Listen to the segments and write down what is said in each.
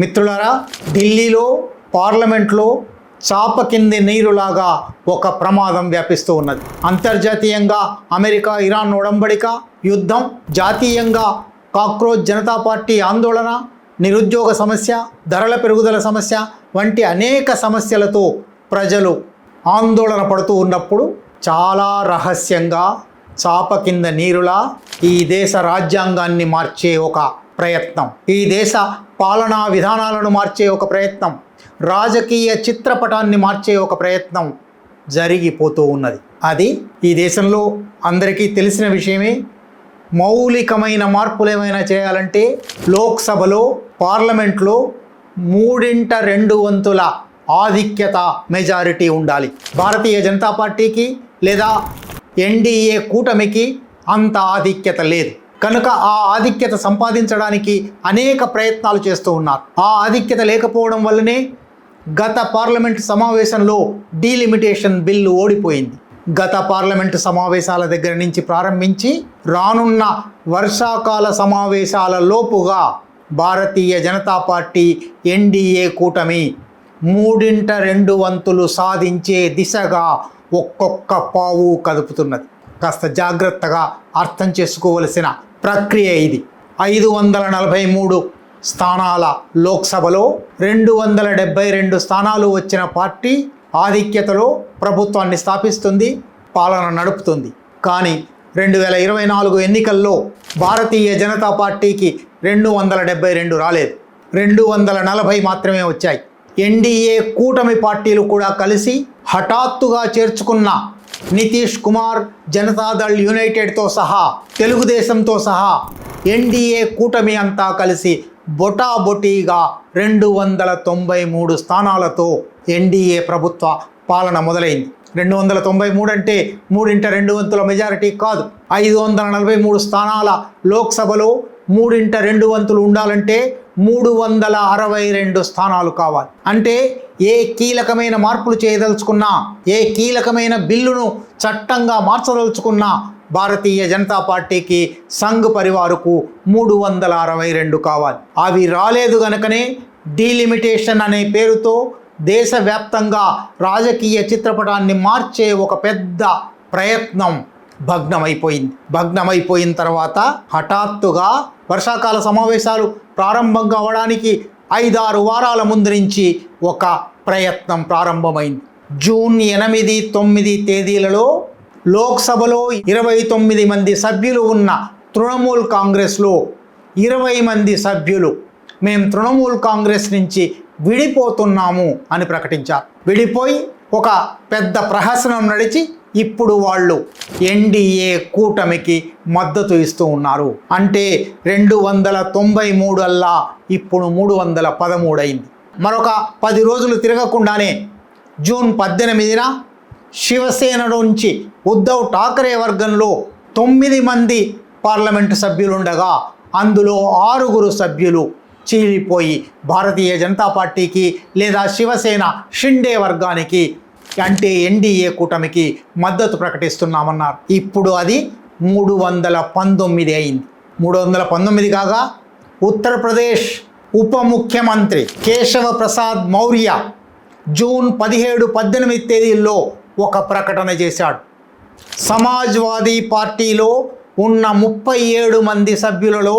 మిత్రులారా, ఢిల్లీలో పార్లమెంట్లో చాప కింది నీరులాగా ఒక ప్రమాదం వ్యాపిస్తూ ఉన్నది. అంతర్జాతీయంగా అమెరికా ఇరాన్ ఒడంబడిక, యుద్ధం, జాతీయంగా కాక్రోచ్ జనతా పార్టీ ఆందోళన, నిరుద్యోగ సమస్య, ధరల పెరుగుదల సమస్య వంటి అనేక సమస్యలతో ప్రజలు ఆందోళన పడుతూ ఉన్నప్పుడు చాలా రహస్యంగా చాప కింద నీరులా ఈ దేశ రాజ్యాంగాన్ని మార్చే ఒక ప్రయత్నం, ఈ దేశ పాలనా విధానాలను మార్చే ఒక ప్రయత్నం, రాజకీయ చిత్రపటాన్ని మార్చే ఒక ప్రయత్నం జరిగిపోతూ ఉన్నది. అది ఈ దేశంలో అందరికీ తెలిసిన విషయమే. మౌలికమైన మార్పులు ఏమైనా చేయాలంటే లోక్సభలో, పార్లమెంట్లో 3/2 ఆధిక్యత మెజారిటీ ఉండాలి. భారతీయ జనతా పార్టీకి లేదా ఎన్డీఏ కూటమికి అంత ఆధిక్యత లేదు కనుక ఆ ఆధిక్యత సంపాదించడానికి అనేక ప్రయత్నాలు చేస్తూ ఉన్నారు. ఆ ఆధిక్యత లేకపోవడం వల్లనే గత పార్లమెంటు సమావేశంలో డీలిమిటేషన్ బిల్లు ఓడిపోయింది. గత పార్లమెంటు సమావేశాల దగ్గర నుంచి ప్రారంభించి రానున్న వర్షాకాల సమావేశాల లోపుగా భారతీయ జనతా పార్టీ ఎన్డీఏ కూటమి 3/2 సాధించే దిశగా ఒక్కొక్క పావు కదుపుతున్నది. కాస్త జాగ్రత్తగా అర్థం చేసుకోవలసిన ప్రక్రియ ఇది. 543 స్థానాల లోక్సభలో 272 స్థానాలు వచ్చిన పార్టీ ఆధిక్యతలో ప్రభుత్వాన్ని స్థాపిస్తుంది, పాలన నడుపుతుంది. కానీ 2024 ఎన్నికల్లో భారతీయ జనతా పార్టీకి 272 రాలేదు, 240 మాత్రమే వచ్చాయి. ఎన్డీఏ కూటమి పార్టీలు కూడా కలిసి హఠాత్తుగా చేర్చుకున్న నితీష్ కుమార్, జనతాదళ్ యునైటెడ్తో సహా, తెలుగుదేశంతో సహా ఎన్డీఏ కూటమి అంతా కలిసి బొటాబొటీగా 293 స్థానాలతో ఎన్డీఏ ప్రభుత్వ పాలన మొదలైంది. 293 అంటే 3/2 మెజారిటీ కాదు. 543 స్థానాల లోక్సభలో 3/2 ఉండాలంటే 362 స్థానాలు కావాలి. అంటే ఏ కీలకమైన మార్పులు చేయదలుచుకున్నా, ఏ కీలకమైన బిల్లును చట్టంగా మార్చదలుచుకున్నా భారతీయ జనతా పార్టీకి, సంఘ్ పరివారుకు 362 కావాలి. అవి రాలేదు గనుకనే డీలిమిటేషన్ అనే పేరుతో దేశవ్యాప్తంగా రాజకీయ చిత్రపటాన్ని మార్చే ఒక పెద్ద ప్రయత్నం భగ్నమైపోయింది. భగ్నమైపోయిన తర్వాత హఠాత్తుగా వర్షాకాల సమావేశాలు ప్రారంభం కావడానికి 5-6 వారాల ముందు నుంచి ఒక ప్రయత్నం ప్రారంభమైంది. జూన్ 8, 9 తేదీలలో లోక్సభలో 29 మంది సభ్యులు ఉన్న తృణమూల్ కాంగ్రెస్లో 20 మంది సభ్యులు మేము తృణమూల్ కాంగ్రెస్ నుంచి విడిపోతున్నాము అని ప్రకటించారు. విడిపోయి ఒక పెద్ద ప్రహసనం నడిచి ఇప్పుడు వాళ్ళు ఎన్డీఏ కూటమికి మద్దతు ఇస్తూ ఉన్నారు. అంటే 293 అల్లా ఇప్పుడు 313 అయింది. మరొక 10 రోజులు తిరగకుండానే జూన్ 18న శివసేన నుంచి ఉద్ధవ్ ఠాకరే వర్గంలో 9 మంది పార్లమెంటు సభ్యులుండగా అందులో 6 సభ్యులు చీలిపోయి భారతీయ జనతా పార్టీకి లేదా శివసేన షిండే వర్గానికి అంటే ఎన్డీఏ కూటమికి మద్దతు ప్రకటిస్తున్నామన్నారు. ఇప్పుడు అది 319 అయింది. 319 కాగా ఉత్తరప్రదేశ్ ఉప ముఖ్యమంత్రి కేశవ ప్రసాద్ మౌర్య జూన్ 17, 18 తేదీల్లో ఒక ప్రకటన చేశాడు. సమాజ్వాదీ పార్టీలో ఉన్న 37 మంది సభ్యులలో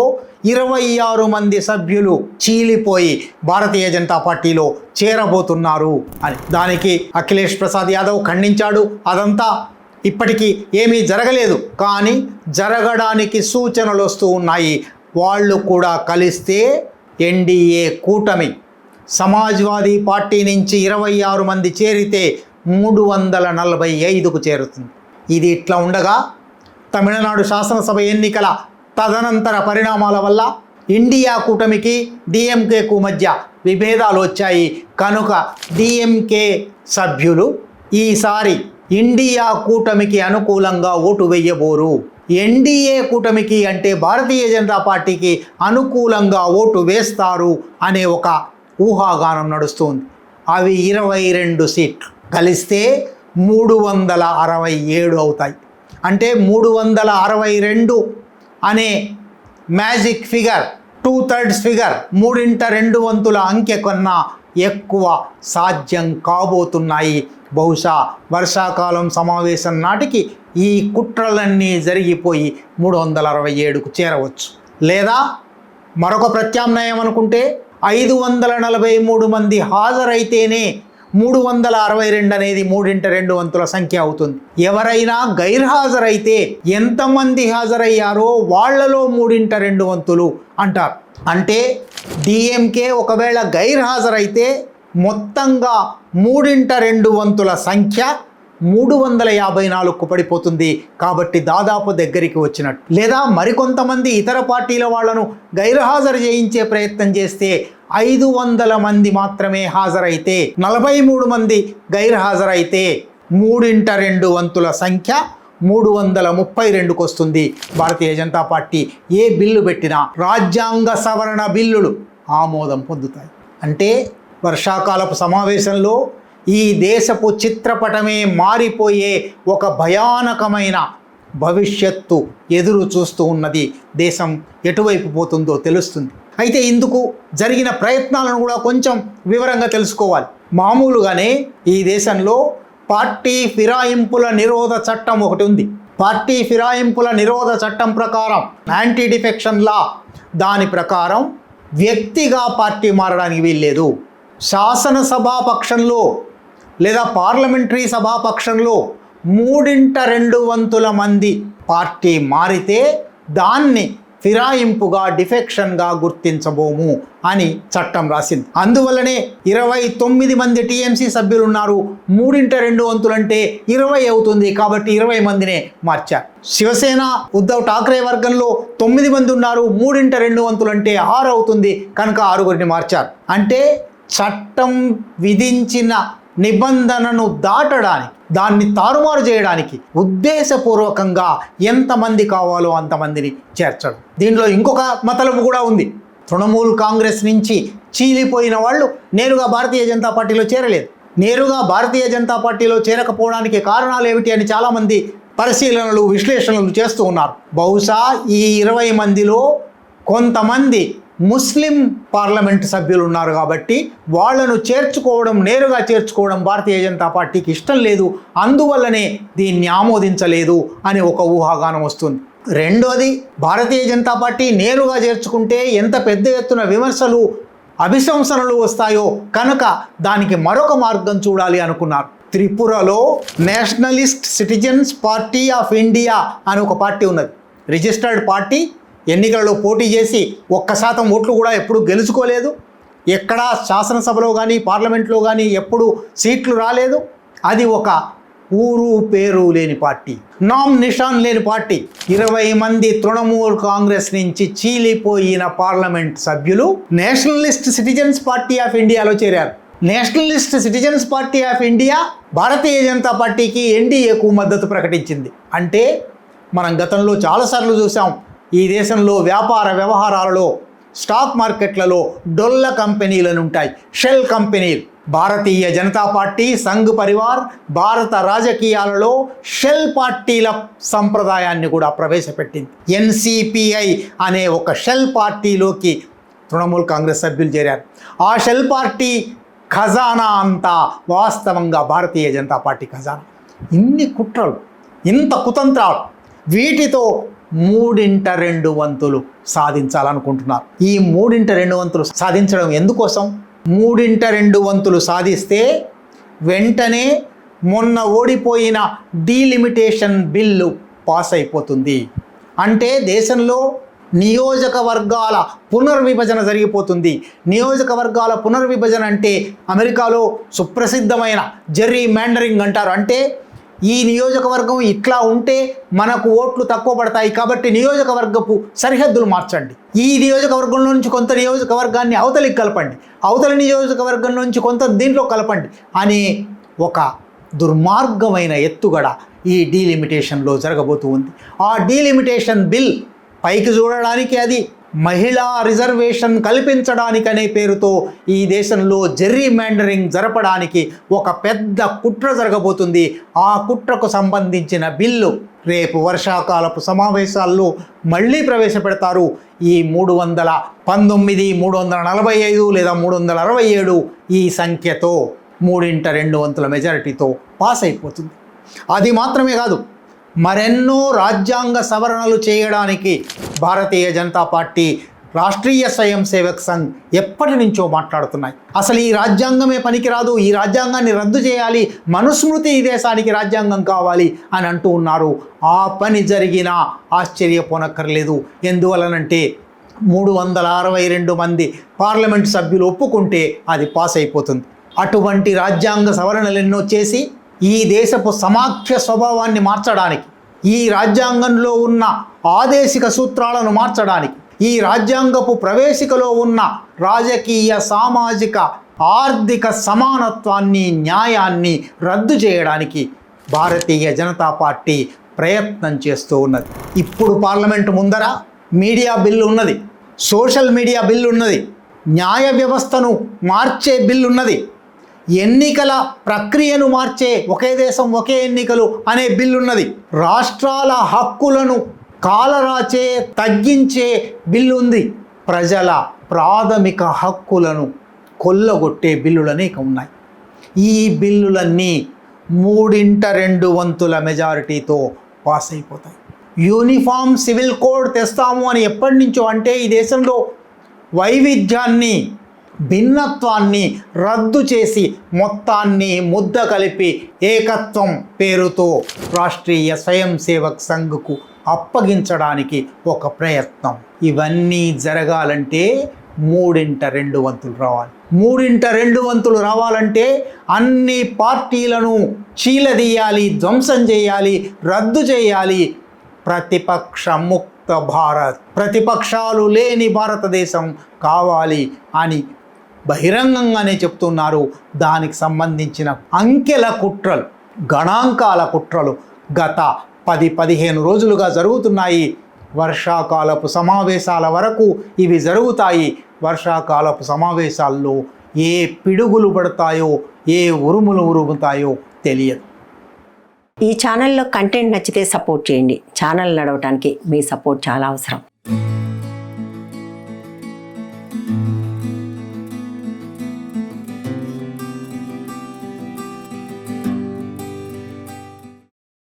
26 మంది సభ్యులు చీలిపోయి భారతీయ జనతా పార్టీలో చేరబోతున్నారు అని. దానికి అఖిలేష్ ప్రసాద్ యాదవ్ ఖండించాడు. అదంతా ఇప్పటికీ ఏమీ జరగలేదు, కానీ జరగడానికి సూచనలు వస్తూ ఉన్నాయి. వాళ్ళు కూడా కలిస్తే ఎన్డీఏ కూటమి సమాజ్వాదీ పార్టీ నుంచి 26 మంది చేరితే 345కు చేరుతుంది. ఇది ఇట్లా ఉండగా తమిళనాడు శాసనసభ ఎన్నికల తదనంతర పరిణామాల వల్ల ఇండియా కూటమికి డిఎంకేకు మధ్య విభేదాలు వచ్చాయి. కనుక డిఎంకే సభ్యులు ఈసారి ఇండియా కూటమికి అనుకూలంగా ఓటు వేయబోరు. ఎన్డీఏ కూటమికి అంటే భారతీయ జనతా పార్టీకి అనుకూలంగా ఓటు వేస్తారు అనే ఒక ఊహాగానం నడుస్తుంది. అవి 22 సీట్లు కలిస్తే 367 అవుతాయి. అంటే 362 అనే మ్యాజిక్ ఫిగర్ 2/3 ఫిగర్, 3/2 అంకె కన్నా ఎక్కువ సాధ్యం కాబోతున్నాయి. బహుశా వర్షాకాలం సమావేశం నాటికి ఈ కుట్రలన్నీ జరిగిపోయి 367కు చేరవచ్చు. లేదా మరొక ప్రత్యామ్నాయం అనుకుంటే 543 మంది హాజరైతేనే 362 అనేది 3/2 సంఖ్య అవుతుంది. ఎవరైనా గైర్హాజరైతే ఎంతమంది హాజరయ్యారో వాళ్లలో 3/2 అంటారు. అంటే డిఎంకే ఒకవేళ గైర్హాజరైతే మొత్తంగా 3/2 సంఖ్య 354కు పడిపోతుంది. కాబట్టి దాదాపు దగ్గరికి వచ్చినట్టు. లేదా మరికొంతమంది ఇతర పార్టీల వాళ్లను గైర్హాజరు చేయించే ప్రయత్నం చేస్తే 500 మంది మాత్రమే హాజరైతే, 43 మంది గైర్హాజరైతే 3/2 సంఖ్య 332కు వస్తుంది. భారతీయ జనతా పార్టీ ఏ బిల్లు పెట్టినా రాజ్యాంగ సవరణ బిల్లులు ఆమోదం పొందుతాయి. అంటే వర్షాకాలపు సమావేశంలో ఈ దేశపు చిత్రపటమే మారిపోయే ఒక భయానకమైన భవిష్యత్తు ఎదురు చూస్తూ ఉన్నది. దేశం ఎటువైపు పోతుందో తెలుస్తుంది. అయితే ఇందుకు జరిగిన ప్రయత్నాలను కూడా కొంచెం వివరంగా తెలుసుకోవాలి. మామూలుగానే ఈ దేశంలో పార్టీ ఫిరాయింపుల నిరోధ చట్టం ఒకటి ఉంది. పార్టీ ఫిరాయింపుల నిరోధ చట్టం ప్రకారం, యాంటీ డిఫెక్షన్ లా దాని ప్రకారం వ్యక్తిగా పార్టీ మారడానికి వీల్లేదు. శాసనసభాపక్షంలో లేదా పార్లమెంటరీ సభాపక్షంలో 3/2 మంది పార్టీ మారితే దాన్ని ఫిరాయింపుగా, డిఫెక్షన్గా గుర్తించబోము అని చట్టం రాసింది. అందువల్లనే 29 మంది టీఎంసీ సభ్యులు ఉన్నారు. 3/2 అంటే 20 అవుతుంది. కాబట్టి 20 మందినే మార్చారు. శివసేన ఉద్ధవ్ ఠాక్రే వర్గంలో 9 మంది ఉన్నారు. 3/2 అంటే 6 అవుతుంది. కనుక 6గురిని మార్చారు. అంటే చట్టం విధించిన నిబంధనను దాటడానికి, దాన్ని తారుమారు చేయడానికి ఉద్దేశపూర్వకంగా ఎంతమంది కావాలో అంతమందిని చేర్చడం. దీనిలో ఇంకొక మతలబు కూడా ఉంది. తృణమూల్ కాంగ్రెస్ నుంచి చీలిపోయిన వాళ్ళు నేరుగా భారతీయ జనతా పార్టీలో చేరలేదు. నేరుగా భారతీయ జనతా పార్టీలో చేరకపోవడానికి కారణాలు ఏమిటి అని చాలామంది పరిశీలనలు, విశ్లేషణలు చేస్తూ ఉన్నారు. బహుశా ఈ 20 మందిలో కొంతమంది ముస్లిం పార్లమెంట్ సభ్యులు ఉన్నారు. కాబట్టి వాళ్లను చేర్చుకోవడం, నేరుగా చేర్చుకోవడం భారతీయ జనతా పార్టీకి ఇష్టం లేదు. అందువల్లనే దీన్ని ఆమోదించలేదు అని ఒక ఊహాగానం వస్తుంది. రెండోది, భారతీయ జనతా పార్టీ నేరుగా చేర్చుకుంటే ఎంత పెద్ద ఎత్తున విమర్శలు, అభిశంసనలు వస్తాయో కనుక దానికి మరొక మార్గం చూడాలి అనుకున్నారు. త్రిపురలో nationalist citizens party of India అని ఒక పార్టీ ఉన్నది. రిజిస్టర్డ్ పార్టీ, ఎన్నికలలో పోటీ చేసి 1% ఓట్లు కూడా ఎప్పుడు గెలుచుకోలేదు. ఎక్కడా శాసనసభలో కానీ పార్లమెంట్లో కానీ ఎప్పుడు సీట్లు రాలేదు. అది ఒక ఊరు పేరు లేని పార్టీ, నామ్ నిషాన్ లేని పార్టీ. 20 మంది తృణమూల్ కాంగ్రెస్ నుంచి చీలిపోయిన పార్లమెంట్ సభ్యులు నేషనలిస్ట్ సిటిజన్స్ పార్టీ ఆఫ్ ఇండియాలో చేరారు. Nationalist citizens party of India Bharatiya Janata పార్టీకి, ఎన్డీఏకు మద్దతు ప్రకటించింది. అంటే మనం గతంలో చాలాసార్లు చూసాం, ఈ దేశంలో వ్యాపార వ్యవహారాలలో, స్టాక్ మార్కెట్లలో డొల్ల కంపెనీలను ఉంటాయి, షెల్ కంపెనీలు. భారతీయ జనతా పార్టీ, సంఘ్ పరివార్ భారత రాజకీయాలలో షెల్ పార్టీల సంప్రదాయాన్ని కూడా ప్రవేశపెట్టింది. ఎన్సిపిఐ అనే ఒక షెల్ పార్టీలోకి తృణమూల్ కాంగ్రెస్ సభ్యులు చేరారు. ఆ షెల్ పార్టీ ఖజానా అంతా వాస్తవంగా భారతీయ జనతా పార్టీ ఖజానా. ఇన్ని కుట్రలు, ఇంత కుతంత్రాలు, వీటితో 3/2 సాధించాలనుకుంటున్నారు. ఈ 3/2 సాధించడం ఎందుకోసం? 3/2 సాధిస్తే వెంటనే మొన్న ఓడిపోయిన డీలిమిటేషన్ బిల్లు పాస్ అయిపోతుంది. అంటే దేశంలో నియోజకవర్గాల పునర్విభజన జరిగిపోతుంది. నియోజకవర్గాల పునర్విభజన అంటే అమెరికాలో సుప్రసిద్ధమైన జెర్రీ మ్యాండరింగ్ అంటారు. అంటే ఈ నియోజకవర్గం ఇట్లా ఉంటే మనకు ఓట్లు తక్కువ పడతాయి, కాబట్టి నియోజకవర్గపు సరిహద్దులు మార్చండి. ఈ నియోజకవర్గంలో నుంచి కొంత నియోజకవర్గాన్ని అవతలికి కలపండి, అవతలి నియోజకవర్గం నుంచి కొంత దీంట్లో కలపండి అనే ఒక దుర్మార్గమైన ఎత్తుగడ ఈ డీలిమిటేషన్లో జరగబోతూ ఉంది. ఆ డీలిమిటేషన్ బిల్ పైకి చూడడానికి అది మహిళా రిజర్వేషన్ కల్పించడానికనే పేరుతో ఈ దేశంలో జెర్రీమాండరింగ్ జరపడానికి ఒక పెద్ద కుట్ర జరగబోతుంది. ఆ కుట్రకు సంబంధించిన బిల్లు రేపు వర్షాకాలపు సమావేశాల్లో మళ్ళీ ప్రవేశపెడతారు. ఈ 319, 345 లేదా 367 ఈ సంఖ్యతో 3/2 మెజారిటీతో పాస్ అయిపోతుంది. అది మాత్రమే కాదు, మరెన్నో రాజ్యాంగ సవరణలు చేయడానికి భారతీయ జనతా పార్టీ, రాష్ట్రీయ స్వయం సేవక్ సంఘ్ ఎప్పటి నుంచో మాట్లాడుతున్నాయి. అసలు ఈ రాజ్యాంగమే పనికిరాదు, ఈ రాజ్యాంగాన్ని రద్దు చేయాలి, మనుస్మృతి ఈ దేశానికి రాజ్యాంగం కావాలి అని అంటూ ఉన్నారు. ఆ పని జరిగినా ఆశ్చర్యపోనక్కర్లేదు. ఎందువలనంటే 362 మంది పార్లమెంట్ సభ్యులు ఒప్పుకుంటే అది పాస్ అయిపోతుంది. అటువంటి రాజ్యాంగ సవరణలు ఎన్నో చేసి ఈ దేశపు సమాఖ్య స్వభావాన్ని మార్చడానికి, ఈ రాజ్యాంగంలో ఉన్న ఆదేశిక సూత్రాలను మార్చడానికి, ఈ రాజ్యాంగపు ప్రవేశికలో ఉన్న రాజకీయ, సామాజిక, ఆర్థిక సమానత్వాన్ని, న్యాయాన్ని రద్దు చేయడానికి భారతీయ జనతా పార్టీ ప్రయత్నం చేస్తూ ఉన్నది. ఇప్పుడు పార్లమెంటు ముందర మీడియా బిల్లు ఉన్నది, సోషల్ మీడియా బిల్లు ఉన్నది, న్యాయ వ్యవస్థను మార్చే బిల్లు ఉన్నది, ఎన్నికల ప్రక్రియను మార్చే ఒకే దేశం ఒకే ఎన్నికలు అనే బిల్లున్నది, రాష్ట్రాల హక్కులను కాలరాచే తగ్గించే బిల్లు ఉంది, ప్రజల ప్రాథమిక హక్కులను కొల్లగొట్టే బిల్లులు అనేక ఉన్నాయి. ఈ బిల్లులన్నీ 3/2 మెజారిటీతో పాస్ అయిపోతాయి. యూనిఫామ్ సివిల్ కోడ్ తెస్తాము అని ఎప్పటి నుంచో అంటే ఈ దేశంలో వైవిధ్యాన్ని, భిన్నత్వాన్ని రద్దు చేసి మొత్తాన్ని ముద్ద కలిపి ఏకత్వం పేరుతో రాష్ట్రీయ స్వయం సేవక్ సంఘ్కు అప్పగించడానికి ఒక ప్రయత్నం. ఇవన్నీ జరగాలంటే 3/2 రావాలి. 3/2 రావాలంటే అన్ని పార్టీలను చీలదీయాలి, ధ్వంసం చేయాలి, రద్దు చేయాలి. ప్రతిపక్ష ముక్త భారత్, ప్రతిపక్షాలు లేని భారతదేశం కావాలి అని బహిరంగంగానే చెప్తున్నారు. దానికి సంబంధించిన అంకెల కుట్రలు, గణాంకాల కుట్రలు గత 10-15 రోజులుగా జరుగుతున్నాయి. వర్షాకాలపు సమావేశాల వరకు ఇవి జరుగుతాయి. వర్షాకాలపు సమావేశాల్లో ఏ పిడుగులు పడతాయో, ఏ ఉరుములు ఉరుముతాయో తెలియదు. ఈ ఛానల్లో కంటెంట్ నచ్చితే సపోర్ట్ చేయండి. ఛానల్ నడవటానికి మీ సపోర్ట్ చాలా అవసరం.